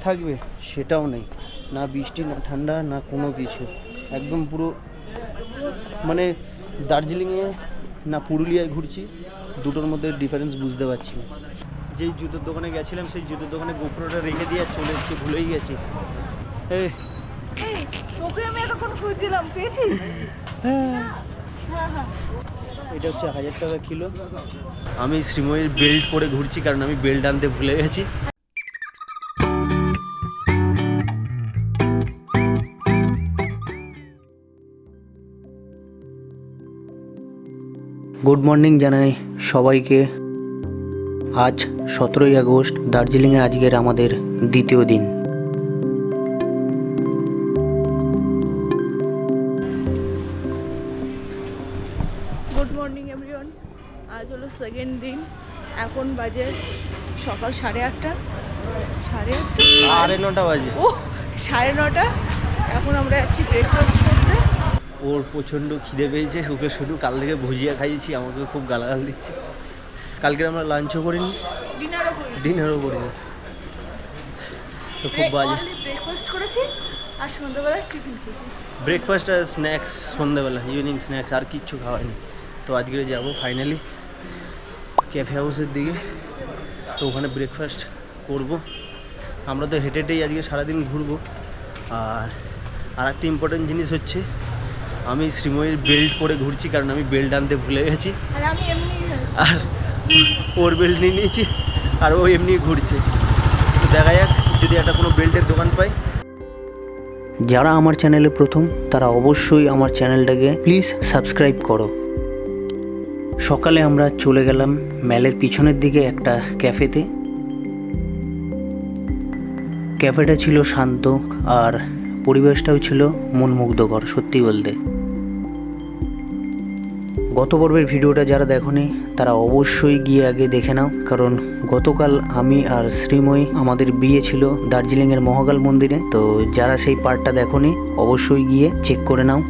থাকবে সেটাও নেই, না বৃষ্টি না ঠান্ডা না কোনো কিছু, একদম পুরো মানে দার্জিলিংয়ে না পুরুলিয়ায় ঘুরছি, দুটোর মধ্যে ডিফারেন্স বুঝতে পারছি না। যেই জুতোর দোকানে গেছিলাম সেই জুতোর দোকানে গোপ্রোটা রেখে দিয়ে চলে এসেছি, ভুলেই গেছি। তোকে আমি এতক্ষণ খুঁজছিলাম, পেয়েছিস? হ্যাঁ। এটা হচ্ছে 1000 টাকা কিলো। আমি শ্রীময়ীর বেল্ট পরে ঘুরছি কারণ আমি বেল্ট আনতে ভুলে গেছি। গুড মর্নিং জানাই সবাইকে। আজ 17ই আগস্ট, দার্জিলিংয়ে আজকের আমাদের দ্বিতীয় দিন। Good morning everyone. আজ হলো সেকেন্ড দিন। এখন বাজে সকাল 8:30। 9:30 বাজে। ও 9:30। এখন আমরা যাচ্ছি ব্রেকফাস্ট করতে। ওর প্রচণ্ড খিদে পেয়েছে, ওকে শুধু কাল থেকে ভুজিয়া খাইয়েছি, আমাকে খুব গালাগাল দিচ্ছে। কালকে আমরা লাঞ্চও করিনি, ডিনারও করিনি, তো খুব বাজে। ব্রেকফাস্ট করেছি আর সন্ধ্যাবেলা টিফিন খেয়েছি। ব্রেকফাস্ট আর স্ন্যাক্স সন্ধ্যাবেলা, ইভিনিং স্ন্যাক্স, আর কিচ্ছু খাওয়াইনি। তো আজকে যাবো ফাইনালি ক্যাফে হাউসের দিকে, তো ওখানে ব্রেকফাস্ট করব। আমরা তো হেঁটে হেঁটেই আজকে সারাদিন ঘুরবো। আর একটা ইম্পর্টেন্ট জিনিস হচ্ছে, আমি শ্রীময়ীর বেল্ট পরে ঘুরছি কারণ আমি বেল্ট আনতে ভুলে গেছি, আর ওর বেল্ট নিয়ে নিয়েছি আর ও এমনি ঘুরছে। তো দেখা যাক যদি একটা কোনো বেল্টের দোকান পাই। যারা আমার চ্যানেলে প্রথম তারা অবশ্যই আমার চ্যানেলটাকে প্লিজ সাবস্ক্রাইব করো। সকালে আমরা চলে গেলাম ম্যালের পিছনের দিকে একটা ক্যাফেতে। ক্যাফেটা ছিল শান্ত আর পরিবেশটাও ছিল মনমুগ্ধকর সত্যি বলতে। গত পর্বের ভিডিওটা যারা দেখোনি তারা অবশ্যই গিয়ে আগে দেখে নাও, কারণ গতকাল আমি আর শ্রীময়ী আমাদের বিয়ে ছিল দার্জিলিংয়ের মহাকাল মন্দিরে। তো যারা সেই পার্টটা দেখোনি অবশ্যই গিয়ে চেক করে নাও।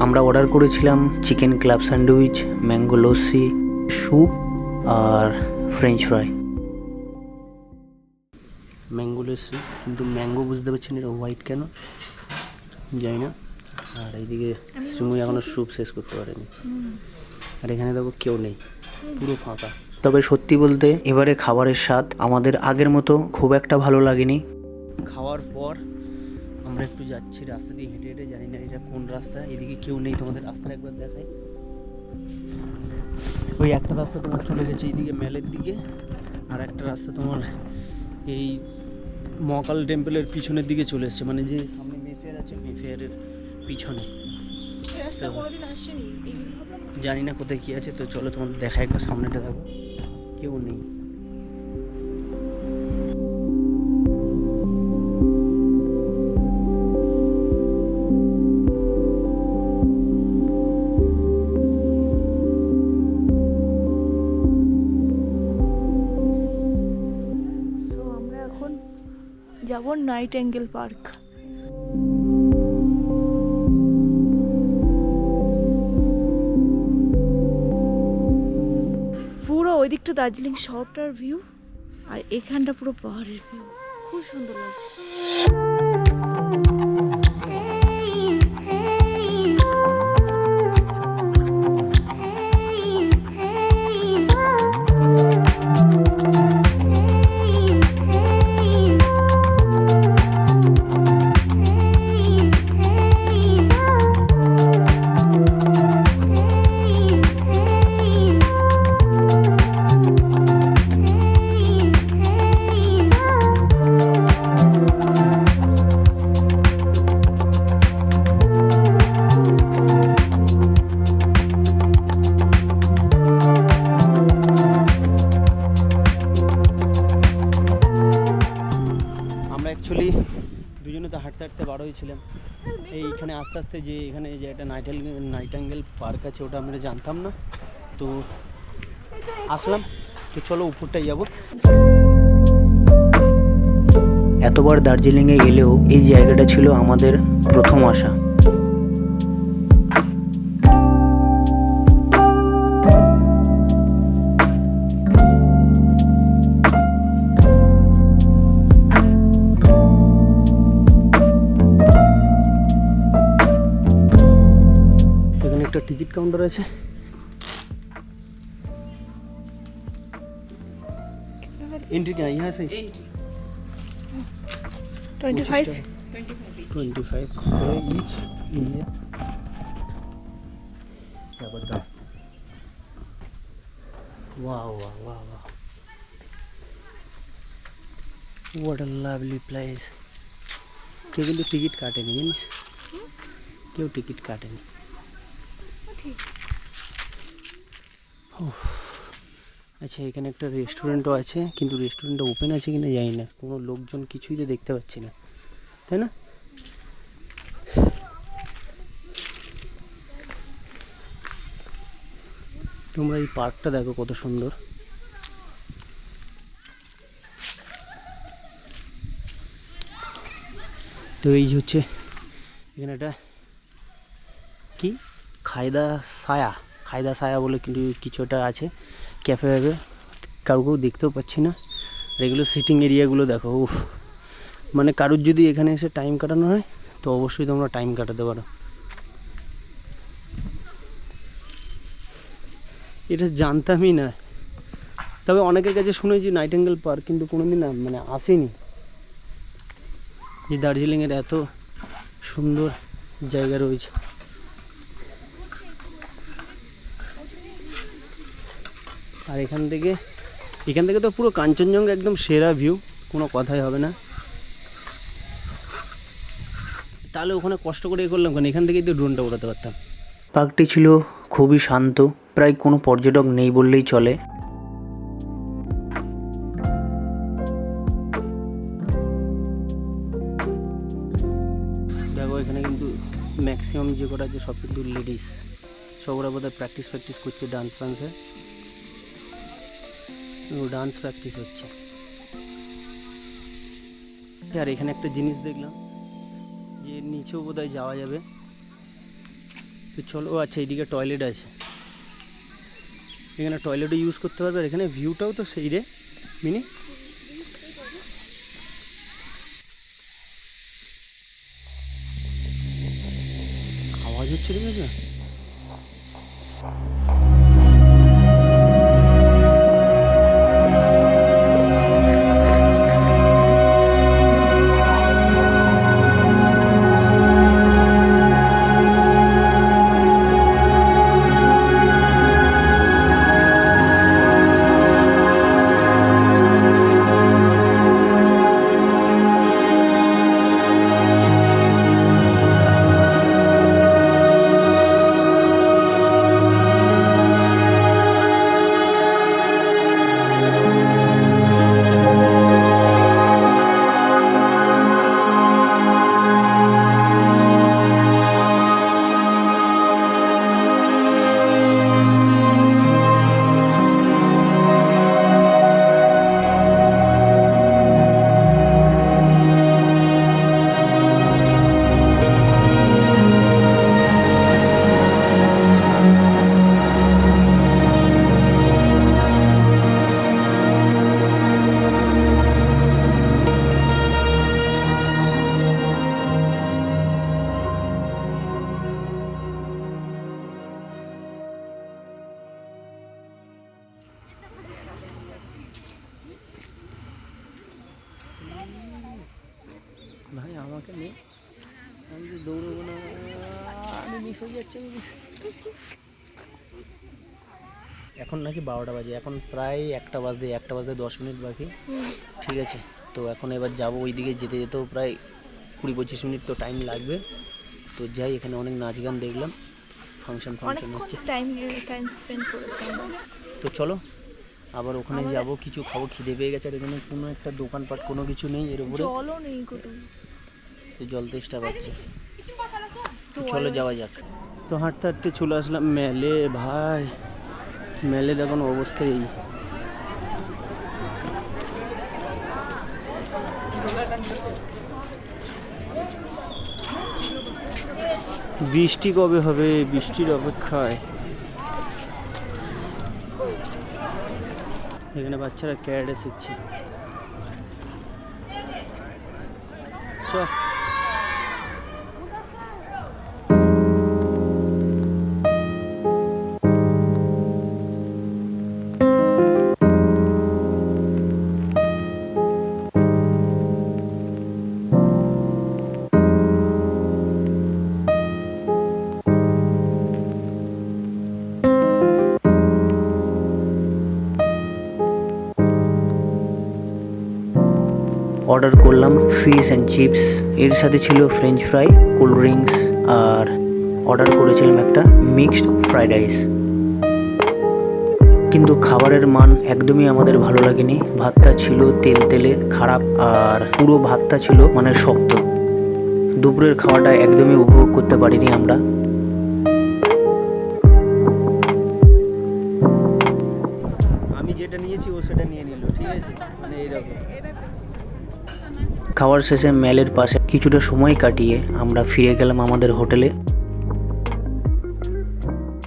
আমরা অর্ডার করেছিলাম chicken club sandwich, mango lassi, soup আর ফ্রেঞ্চ ফ্রাই। ম্যাঙ্গো লস্যি, কিন্তু ম্যাঙ্গো বুঝতে পারছি না এটা হোয়াইট কেন জানি না। আর এইদিকে শ্রীময়ী এখনো স্যুপ শেষ করতে পারেনি। আর এখানে দেখো কেউ নেই, পুরো ফাঁকা। তবে সত্যি বলতে এবারে খাবারের স্বাদ আমাদের আগের মতো খুব একটা ভালো লাগেনি। খাওয়ার পর আমরা একটু যাচ্ছি রাস্তা দিয়ে হেঁটে হেঁটে, জানি না এটা কোন রাস্তা, এদিকে কেউ নেই, তোমাদের রাস্তাটা একবার দেখাই। ওই একটা রাস্তা তোমার চলে গেছে এইদিকে ম্যালের দিকে, আর একটা রাস্তা তোমার এই মহাকাল টেম্পলের পিছনের দিকে চলে এসছে, মানে যে সামনে মেফেয়ার আছে মেফেয়ারের পিছনে। জানি না কোথায় কী আছে, তো চলো তোমাদের দেখা একবার, সামনেটা দেখো কেউ নেই। যাব নাইট অ্যাঙ্গেল পার্ক। পুরো ওই দিকটা দার্জিলিং শহরটার ভিউ, আর এখানটা পুরো পাহাড়ের ভিউ, খুব সুন্দর লাগছে। দুজনে তো হাঁটতে হাঁটতে বার হয়েছিলাম এইখানে, আস্তে আস্তে যে এখানে যে একটা নাইট অ্যাঙ্গেল পার্ক আছে ওটা আমরা জানতাম না, তো আসলাম। তো চলো উপরটাই যাবো। এতবার দার্জিলিংয়ে এলেও এই জায়গাটা ছিল আমাদের প্রথম আসা। কাউন্টার আছে। एंट्री क्या है यहाँ से? 25 25 ईच इंडिया। जबरदस्त, वाह वाह वाह वाह, व्हाट अ लवली प्लेस। কেউ কিন্তু টিকিট কাটেনি জানিস, কেউ টিকিট কাটেনি। আচ্ছা এখানে একটা রেস্টুরেন্টও আছে, কিন্তু রেস্টুরেন্টটা ওপেন আছে কিনা জানি না, কোনো লোকজন কিছুই তো দেখতে পাচ্ছি না, তাই না? তোমরা এই পার্কটা দেখো কত সুন্দর। তো এই যে হচ্ছে এখানে একটা কি খায়দা সায়া বলে কিন্তু কিছু একটা আছে, ক্যাফে ভ্যাফে, কাউকেও দেখতেও পাচ্ছি না। আর এগুলো সিটিং এরিয়াগুলো দেখো, উফ, মানে কারুর যদি এখানে এসে টাইম কাটানো হয় তো অবশ্যই তোমরা টাইম কাটাতে পারো। এটা জানতামই না, তবে অনেকের কাছে শুনেছি নাইটিঙ্গেল পার্ক, কিন্তু কোনোদিন না মানে আসেনি যে দার্জিলিংয়ের এত সুন্দর জায়গা রয়েছে। আর এখান থেকে তো পুরো কাঞ্চনজঙ্ঘা একদম সেরা ভিউ, কোনো কথাই হবে না। তাহলে ওখানে কষ্ট করে করলাম কেন, এখান থেকেই তো ড্রোনটা উড়াতে পারতাম। পার্কটি ছিল খুবই শান্ত, প্রায় কোনো পর্যটক নেই বললেই চলে। দেখো এখানে কিন্তু ম্যাক্সিমাম যে কটা আছে সব কিন্তু লেডিস, সব ওরা বোধহয় প্র্যাকটিস করছে ডান্স প্র্যাকটিস হচ্ছে। আর এখানে একটা জিনিস দেখলাম যে নিচেও বোধহয় যাওয়া যাবে, তো চলো। আচ্ছা এইদিকে টয়লেট আছে, এখানে টয়লেটও ইউজ করতে পারবে। আর এখানে ভিউটাও তো সেই রে মিনি। আওয়াজ হচ্ছে দেখেছো? ভাই আমাকে নেই, আমি যে দৌড়বো না, আমি মিস হয়ে যাচ্ছে। এখন নাকি 12টা বাজে, এখন প্রায় 1টা বাজতে 10 মিনিট বাকি, ঠিক আছে। তো এখন এবার যাবো ওইদিকে, যেতে যেতেও প্রায় 20-25 মিনিট তো টাইম লাগবে। তো যাই, এখানে অনেক নাচ গান দেখলাম, ফাংশন হচ্ছে, টাইম স্পেন্ড করেছি আমরা। তো চলো আবার ওখানে যাব, কিছু খাবো, খিদে পেয়ে গেছে। আর এখানে কোনো একটা দোকানপাট কোনো কিছু নেই, এর উপরে জলও নেই কোথাও, তো জল তেষ্টা পাচ্ছে। তো চলো যাওয়া যাক। তো হাঁটতে হাঁটতে চলে আসলাম মেলে। ভাই মেলে দেখুন অবস্থা এই, বৃষ্টি কবে হবে, বৃষ্টির অপেক্ষায়। এখানে বাচ্চারা ক্যারাটে শিখছে। চ অর্ডার করলাম ফিশ অ্যান্ড চিপস, এর সাথে ছিল ফ্রেঞ্চ ফ্রাই, কোল্ড ড্রিঙ্কস, আর অর্ডার করেছিলাম একটা মিক্সড ফ্রাইড রাইস। কিন্তু খাবারের মান একদমই আমাদের ভালো লাগেনি। ভাতটা ছিল তেলে খারাপ, আর পুরো ভাতটা ছিল মানে শক্ত। দুপুরের খাওয়াটা একদমই উপভোগ করতে পারিনি আমরা। আমি যেটা নিয়েছি ও সেটা নিয়ে নিল, ঠিক আছে, মানে এইরকম। খাওয়ার শেষে ম্যালের পাশে কিছুটা সময় কাটিয়ে আমরা ফিরে গেলাম আমাদের হোটেলে।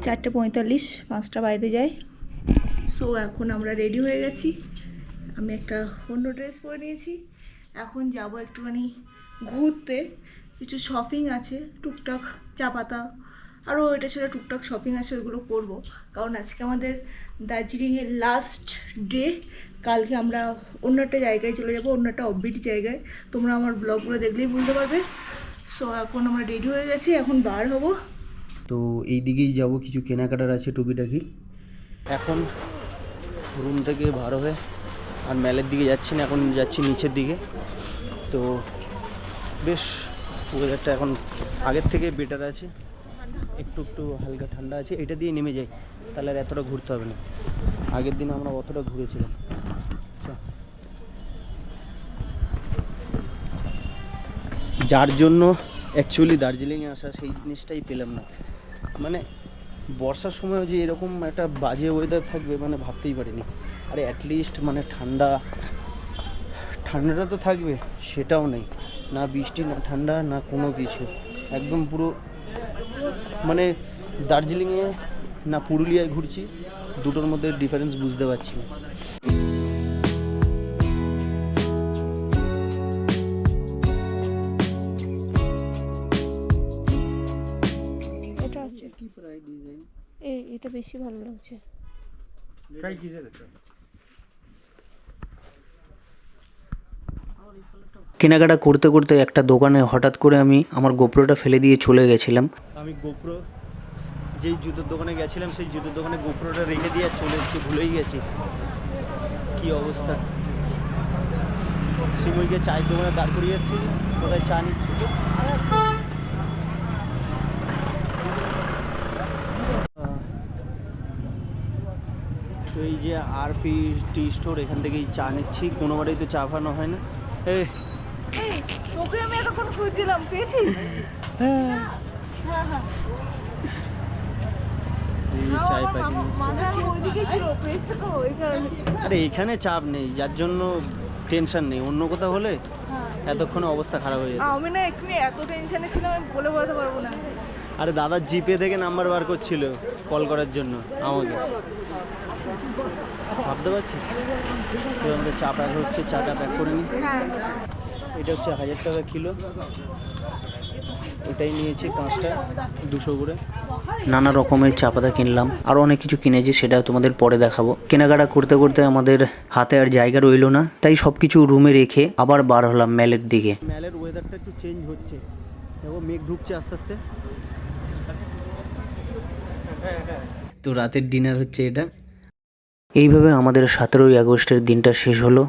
4:45, 5টা বাজতে যায়। সো এখন আমরা রেডি হয়ে গেছি। আমি একটা অন্য ড্রেস পরে নিয়েছি। এখন যাব একটুখানি ঘুরতে, কিছু শপিং আছে টুকটাক, চা পাতা আরও এটা ছিল টুকটাক শপিং আছে, ওইগুলো করবো। কারণ আজকে আমাদের দার্জিলিংয়ের লাস্ট ডে। কালকে আমরা অন্য একটা জায়গায় চলে যাবো, অন্য একটা অফবিট জায়গায়। তোমরা আমার ব্লগগুলো দেখলেই বুঝতে পারবে। সো এখন আমরা রেডি হয়ে গেছি, এখন বার হবো। তো এই দিকেই যাব, কিছু কেনাকাটার আছে টুকিটাকি। এখন রুম থেকে বার হয়ে আর ম্যালের দিকে যাচ্ছি না, এখন যাচ্ছি নিচের দিকে। তো বেশ ওয়েদারটা এখন আগের থেকে বেটার আছে, একটু একটু হালকা ঠান্ডা আছে। এটা দিয়ে নেমে যাই, তাহলে আর এতটা ঘুরতে হবে না। আগের দিন আমরা অতটা ঘুরেছিলাম। যার জন্য অ্যাকচুয়ালি দার্জিলিংয়ে আসা, সেই জিনিসটাই পেলাম না। মানে বর্ষার সময়ও যে এরকম একটা বাজে ওয়েদার থাকবে মানে ভাবতেই পারিনি। আরে অ্যাটলিস্ট মানে ঠান্ডাটা তো থাকবে, সেটাও নেই। না বৃষ্টি, না ঠান্ডা, না কোনো কিছু। একদম পুরো মানে দার্জিলিংয়ে না পুরুলিয়ায় ঘুরছি, দুটোর মধ্যে ডিফারেন্স বুঝতে পারছি না। এটা আছে এটা বেশি ভালো লাগছে। কেনাকাটা করতে করতে একটা দোকানে হঠাৎ করে আমি আমার গোপ্রোটা ফেলে দিয়ে চলে গেছিলাম। আমি গোপ্রো যেই জুতোর দোকানে গেছিলাম, সেই জুতোর দোকানে গোপ্রোটা রেখে দিয়ে চলে এসেছি, ভুলেই গেছি। কি অবস্থা! শ্রীময়ীকে চায়ের দোকানে দাঁড় করিয়ে এসেছি, কোথায় চা নিচ্ছি। তো এই যে আরপি টি স্টোর, এখান থেকেই চা নিচ্ছি। কোনোবারেই তো চা ফানো হয় না। তোকে আমি এতক্ষণ খুঁজছিলাম, পেয়েছিস? চায় পাখি ওইদিকে ছিল, পেয়েছে তো ওই কারণে। আরে এখানে চাপ নেই, যার জন্য টেনশন নেই। অন্য কোথাও হলে এতক্ষণে অবস্থা খারাপ হয়ে যেত। আমি না এক্ষুনি এত টেনশনে ছিলাম, আমি বলে বোঝাতে পারবো না। আরে দাদা জিপে থেকে নাম্বার বার করছিল কল করার জন্য আমাকে, ভাবতে পারছিস? তো আমাদের চা প্যাক হচ্ছে, চাটা প্যাক করে নিই। এটা হচ্ছে 1000 টাকা কিলো, ওটাই নিয়েছি 5টা 200 করে। নানা রকমের চা পাতা কিনলাম, আরও অনেক কিছু কিনেছি, সেটা তোমাদের পরে দেখাবো। কেনাকাটা করতে করতে আমাদের হাতে আর জায়গা রইলো না, তাই সব কিছু রুমে রেখে আবার বার হলাম ম্যালের দিকে। ম্যালের ওয়েদারটা একটু চেঞ্জ হচ্ছে, দেখো মেঘ ঢুকছে আস্তে আস্তে। তো রাতের ডিনার হচ্ছে এটা। এইভাবে আমাদের 17ই আগস্টের দিনটা শেষ হলো।